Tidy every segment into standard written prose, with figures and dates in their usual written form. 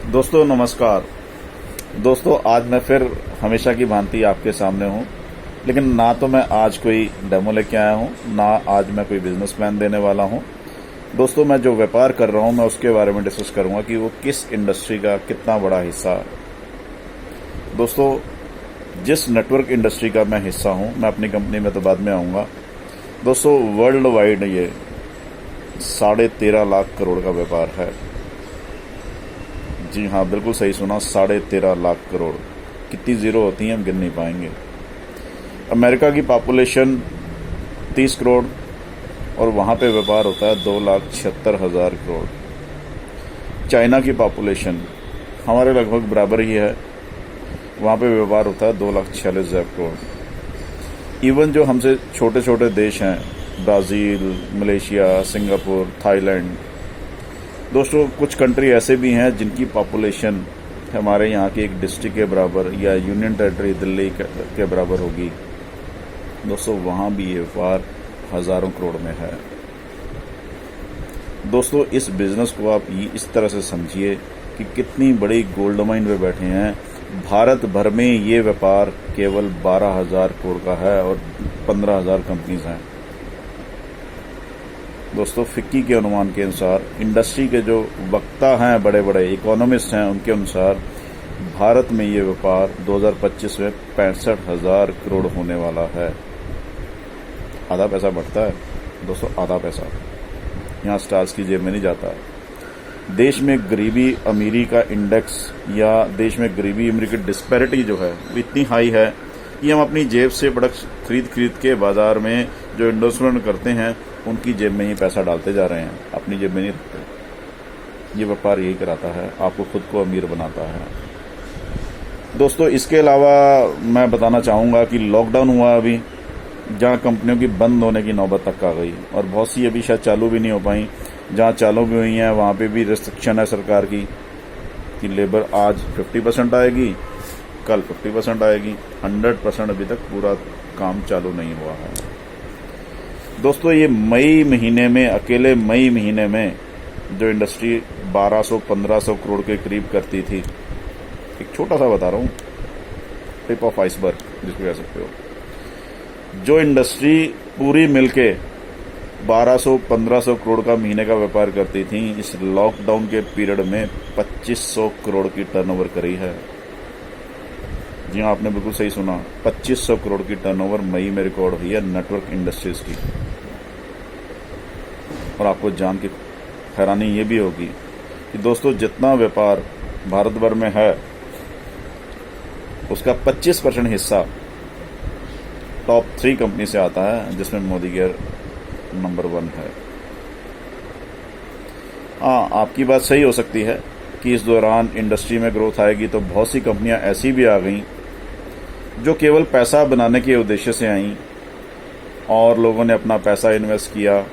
दोस्तों नमस्कार। दोस्तों आज मैं फिर हमेशा की भांति आपके सामने हूं, लेकिन ना तो मैं आज कोई डेमो लेके आया हूं, ना आज मैं कोई बिजनेस प्लान देने वाला हूं। दोस्तों मैं जो व्यापार कर रहा हूं मैं उसके बारे में डिस्कस करूंगा कि वो किस इंडस्ट्री का कितना बड़ा हिस्सा है। दोस्तों जिस नेटवर्क इंडस्ट्री का मैं हिस्सा हूं, मैं अपनी कंपनी में तो बाद में आऊंगा। दोस्तों वर्ल्ड वाइड ये 13.5 लाख करोड़ का व्यापार है। जी हाँ, बिल्कुल सही सुना, 13.5 लाख करोड़। कितनी जीरो होती हैं हम गिन नहीं पाएंगे। अमेरिका की पॉपुलेशन 30 करोड़ और वहाँ पे व्यापार होता है 2,76,000 करोड़। चाइना की पॉपुलेशन हमारे लगभग बराबर ही है, वहाँ पे व्यापार होता है 2,46,000 करोड़। इवन जो हमसे छोटे छोटे देश हैं, ब्राज़ील, मलेशिया, सिंगापुर, थाईलैंड, दोस्तों कुछ कंट्री ऐसे भी हैं जिनकी पॉपुलेशन हमारे यहाँ की एक डिस्ट्रिक्ट के बराबर या यूनियन टेरिटरी दिल्ली के बराबर होगी। दोस्तों वहाँ भी ये व्यापार हज़ारों करोड़ में है। दोस्तों इस बिजनेस को आप इस तरह से समझिए कि कितनी बड़ी गोल्ड माइन पे बैठे हैं। भारत भर में ये व्यापार केवल 12,000 करोड़ का है और 15,000 कंपनीज हैं। दोस्तों फिक्की के अनुमान के अनुसार, इंडस्ट्री के जो वक्ता हैं, बड़े बड़े इकोनॉमिस्ट हैं, उनके अनुसार भारत में ये व्यापार 2025 में 65,000 करोड़ होने वाला है। आधा पैसा बढ़ता है दोस्तों, आधा पैसा यहाँ स्टार्स की जेब में नहीं जाता है। देश में गरीबी अमीरी का इंडेक्स या देश में गरीबी अमीरी की डिस्पैरिटी जो है वो इतनी हाई है कि हम अपनी जेब से प्रोडक्ट खरीद के बाजार में जो इन्वेस्टमेंट करते हैं उनकी जेब में ही पैसा डालते जा रहे हैं, अपनी जेब में नहीं रखते। ये व्यापार यही कराता है, आपको खुद को अमीर बनाता है। दोस्तों इसके अलावा मैं बताना चाहूँगा कि लॉकडाउन हुआ अभी, जहाँ कंपनियों की बंद होने की नौबत तक आ गई और बहुत सी अभी शायद चालू भी नहीं हो पाई। जहाँ चालू भी हुई हैं वहाँ पे भी रिस्ट्रिक्शन है सरकार की कि लेबर आज 50% आएगी, कल 50% आएगी, 100% अभी तक पूरा काम चालू नहीं हुआ है। दोस्तों ये मई महीने में, अकेले मई महीने में जो इंडस्ट्री 1200-1500 करोड़ के करीब करती थी, एक छोटा सा बता रहा हूँ, टिप ऑफ आइसबर्ग जिसको कह सकते हो, जो इंडस्ट्री पूरी मिलके 1200-1500 करोड़ का महीने का व्यापार करती थी, इस लॉकडाउन के पीरियड में 2500 करोड़ की टर्नओवर करी है। जी हाँ, आपने बिल्कुल सही सुना, 2500 करोड़ की टर्नओवर मई में रिकॉर्ड हुई है नेटवर्क इंडस्ट्रीज की। और आपको जान के हैरानी ये भी होगी कि दोस्तों जितना व्यापार भारत भर में है उसका 25% हिस्सा टॉप 3 कंपनी से आता है, जिसमें मोदी केयर नंबर 1 है। हाँ, आपकी बात सही हो सकती है कि इस दौरान इंडस्ट्री में ग्रोथ आएगी तो बहुत सी कंपनियां ऐसी भी आ गईं जो केवल पैसा बनाने के उद्देश्य से आईं और लोगों ने अपना पैसा इन्वेस्ट किया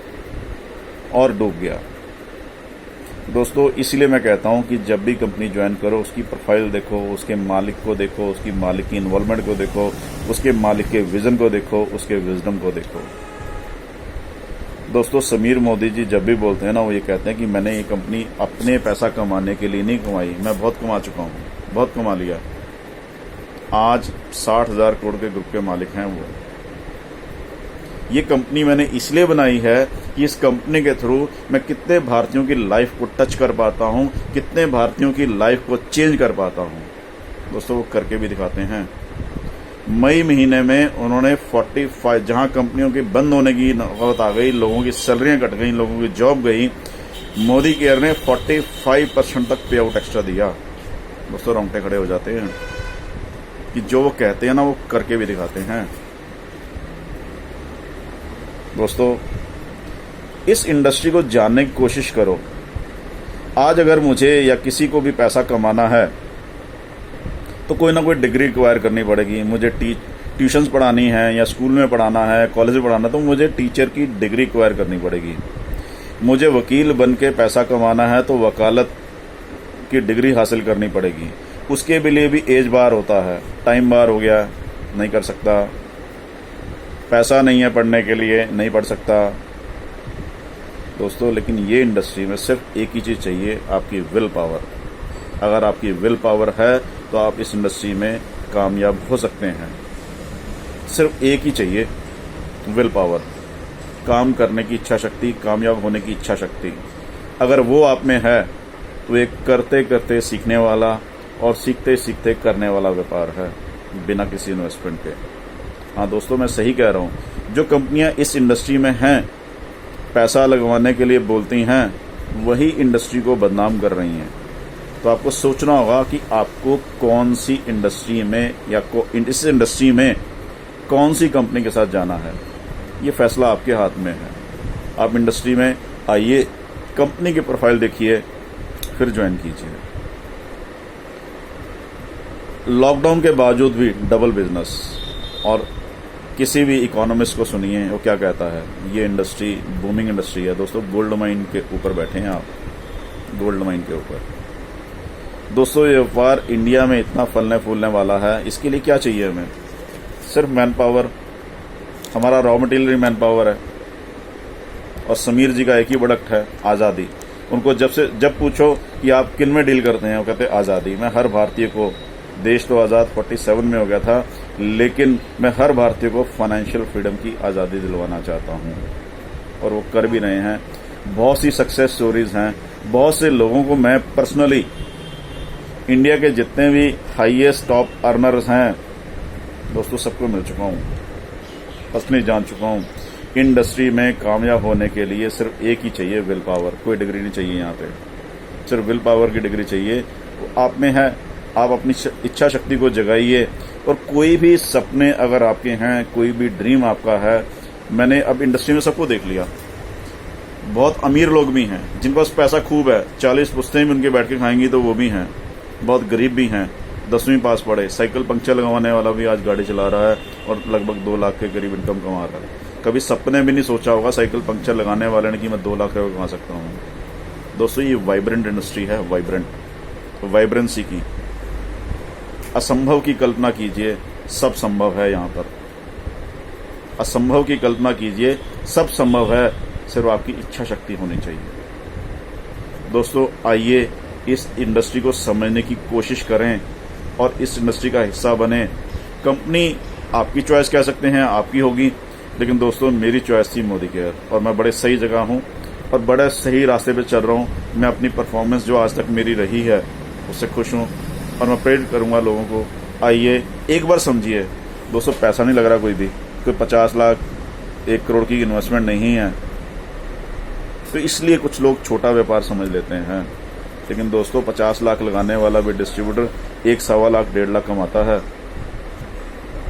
और डूब गया। दोस्तों इसलिए मैं कहता हूं कि जब भी कंपनी ज्वाइन करो उसकी प्रोफाइल देखो, उसके मालिक को देखो, उसकी मालिक की इन्वॉल्वमेंट को देखो, उसके मालिक के विजन को देखो, उसके विजडम को देखो। दोस्तों समीर मोदी जी जब भी बोलते हैं ना, वो ये कहते हैं कि मैंने ये कंपनी अपने पैसा कमाने के लिए नहीं कमाई, मैं बहुत कमा चुका हूँ, बहुत कमा लिया। आज 60,000 करोड़ के ग्रुप के मालिक हैं वो। ये कंपनी मैंने इसलिए बनाई है कि इस कंपनी के थ्रू मैं कितने भारतीयों की लाइफ को टच कर पाता हूँ, कितने भारतीयों की लाइफ को चेंज कर पाता हूँ। दोस्तों वो करके भी दिखाते हैं। मई महीने में उन्होंने 45, जहां कंपनियों के बंद होने की नौबत आ गई, लोगों की सैलरियां कट गई, लोगों की जॉब गई, मोदी केयर ने 45% तक पे आउट एक्स्ट्रा दिया। दोस्तों रोंगटे खड़े हो जाते हैं कि जो वो कहते हैं ना वो करके भी दिखाते हैं। दोस्तों इस इंडस्ट्री को जानने की कोशिश करो। आज अगर मुझे या किसी को भी पैसा कमाना है तो कोई ना कोई डिग्री एक्वायर करनी पड़ेगी। मुझे ट्यूशन्स पढ़ानी है या स्कूल में पढ़ाना है, कॉलेज में पढ़ाना है, तो मुझे टीचर की डिग्री एक्वायर करनी पड़ेगी। मुझे वकील बन के पैसा कमाना है तो वकालत की डिग्री हासिल करनी पड़ेगी। उसके लिए भी एज बार होता है, टाइम बार हो गया, नहीं कर सकता, पैसा नहीं है पढ़ने के लिए, नहीं पढ़ सकता। दोस्तों लेकिन ये इंडस्ट्री में सिर्फ एक ही चीज़ चाहिए, आपकी विल पावर। अगर आपकी विल पावर है तो आप इस इंडस्ट्री में कामयाब हो सकते हैं। सिर्फ एक ही चाहिए, विल पावर, काम करने की इच्छा शक्ति, कामयाब होने की इच्छा शक्ति। अगर वो आप में है तो एक करते करते सीखने वाला और सीखते सीखते करने वाला व्यापार है, बिना किसी इन्वेस्टमेंट के। हाँ दोस्तों, मैं सही कह रहा हूँ। जो कंपनियां इस इंडस्ट्री में हैं, पैसा लगवाने के लिए बोलती हैं, वही इंडस्ट्री को बदनाम कर रही हैं। तो आपको सोचना होगा कि आपको कौन सी इंडस्ट्री में या इस इंडस्ट्री में कौन सी कंपनी के साथ जाना है। ये फैसला आपके हाथ में है। आप इंडस्ट्री में आइए, कंपनी की प्रोफाइल देखिए, फिर ज्वाइन कीजिए। लॉकडाउन के बावजूद भी डबल बिजनेस। और किसी भी इकोनॉमिस्ट को सुनिए, वो क्या कहता है, ये इंडस्ट्री बूमिंग इंडस्ट्री है। दोस्तों, गोल्ड माइन के ऊपर बैठे हैं आप, गोल्ड माइन के ऊपर। दोस्तों, ये व्यापार इंडिया में इतना फलने फूलने वाला है, इसके लिए क्या चाहिए हमें? सिर्फ मैन पावर। हमारा रॉ मटेरियल मैन पावर है। और समीर जी का एक ही प्रोडक्ट है, आज़ादी। उनको जब पूछो कि आप किन में डील करते हैं, वो कहते हैं आज़ादी। मैं हर भारतीय को, देश तो आज़ाद 47 में हो गया था, लेकिन मैं हर भारतीय को फाइनेंशियल फ्रीडम की आज़ादी दिलवाना चाहता हूं, और वो कर भी रहे हैं। बहुत सी सक्सेस स्टोरीज हैं। बहुत से लोगों को मैं पर्सनली, इंडिया के जितने भी हाईएस्ट टॉप अर्नर्स हैं दोस्तों, सबको मिल चुका हूं, पर्सनली जान चुका हूं। इंडस्ट्री में कामयाब होने के लिए सिर्फ एक ही चाहिए, विल पावर। कोई डिग्री नहीं चाहिए यहाँ पे, सिर्फ विल पावर की डिग्री चाहिए। वो आप में है। आप अपनी इच्छा शक्ति को जगाइए, और कोई भी सपने अगर आपके हैं, कोई भी ड्रीम आपका है। मैंने अब इंडस्ट्री में सबको देख लिया। बहुत अमीर लोग भी हैं जिनके पास पैसा खूब है, 40 पुश्तें भी उनके बैठ के खाएंगी तो वो भी हैं। बहुत गरीब भी हैं, 10वीं पास पढ़े, साइकिल पंक्चर लगवाने वाला भी आज गाड़ी चला रहा है और लगभग 2 लाख के करीब इनकम कमा रहा है। कभी सपने भी नहीं सोचा होगा साइकिल पंक्चर लगाने वाले ने कि मैं 2 लाख रुपए कमा सकता हूँ। दोस्तों, ये वाइब्रेंट इंडस्ट्री है, वाइब्रेंसी की। असंभव की कल्पना कीजिए, सब संभव है यहाँ पर। असंभव की कल्पना कीजिए, सब संभव है, सिर्फ आपकी इच्छा शक्ति होनी चाहिए। दोस्तों, आइए इस इंडस्ट्री को समझने की कोशिश करें और इस इंडस्ट्री का हिस्सा बने। कंपनी आपकी चॉइस कह सकते हैं, आपकी होगी, लेकिन दोस्तों मेरी चॉइस थी मोदी केयर, और मैं बड़े सही जगह हूं और बड़े सही रास्ते पे चल रहा हूं। मैं अपनी परफॉर्मेंस जो आज तक मेरी रही है उससे खुश हूं, और मैं प्रेरित करूंगा लोगों को, आइए एक बार समझिए। दोस्तों, पैसा नहीं लग रहा कोई 50 लाख 1 करोड़ की इन्वेस्टमेंट नहीं है, तो इसलिए कुछ लोग छोटा व्यापार समझ लेते हैं। लेकिन दोस्तों, 50 लाख लगाने वाला भी डिस्ट्रीब्यूटर 1-1.25 लाख 1.5 लाख कमाता है।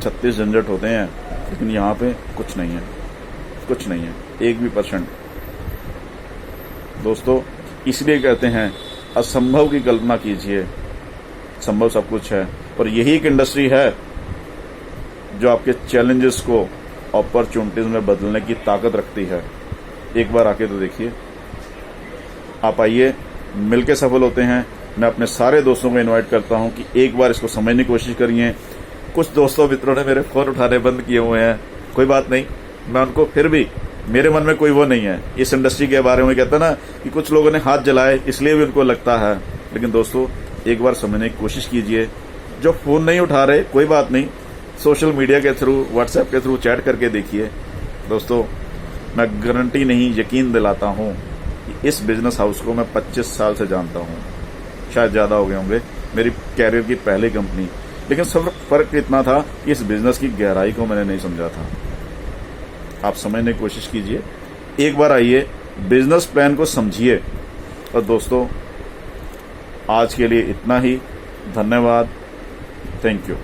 36 झंझट होते हैं, लेकिन यहाँ पे कुछ नहीं है, कुछ नहीं है, 1 भी %। दोस्तों, इसलिए कहते हैं असंभव की कल्पना कीजिए, संभव सब कुछ है। और यही एक इंडस्ट्री है जो आपके चैलेंजेस को अपॉर्चुनिटीज में बदलने की ताकत रखती है। एक बार आके तो देखिए। आप आइए, मिलके सफल होते हैं। मैं अपने सारे दोस्तों को इनवाइट करता हूं कि एक बार इसको समझने की कोशिश करिए। कुछ दोस्तों मित्रों ने मेरे फोन उठाने बंद किए हुए हैं, कोई बात नहीं, मैं उनको, फिर भी मेरे मन में कोई वो नहीं है इस इंडस्ट्री के बारे में। कहता ना कि कुछ लोगों ने हाथ जलाए इसलिए भी उनको लगता है, लेकिन दोस्तों एक बार समझने की कोशिश कीजिए। जो फोन नहीं उठा रहे, कोई बात नहीं, सोशल मीडिया के थ्रू, व्हाट्सएप के थ्रू चैट करके देखिए। दोस्तों, मैं गारंटी नहीं, यकीन दिलाता हूं कि इस बिजनेस हाउस को मैं 25 साल से जानता हूं, शायद ज्यादा हो गए होंगे, मेरी कैरियर की पहली कंपनी। लेकिन सब फर्क इतना था कि इस बिजनेस की गहराई को मैंने नहीं समझा था। आप समझने की कोशिश कीजिए, एक बार आइए, बिजनेस प्लान को समझिए। और दोस्तों, आज के लिए इतना ही। धन्यवाद, थैंक यू।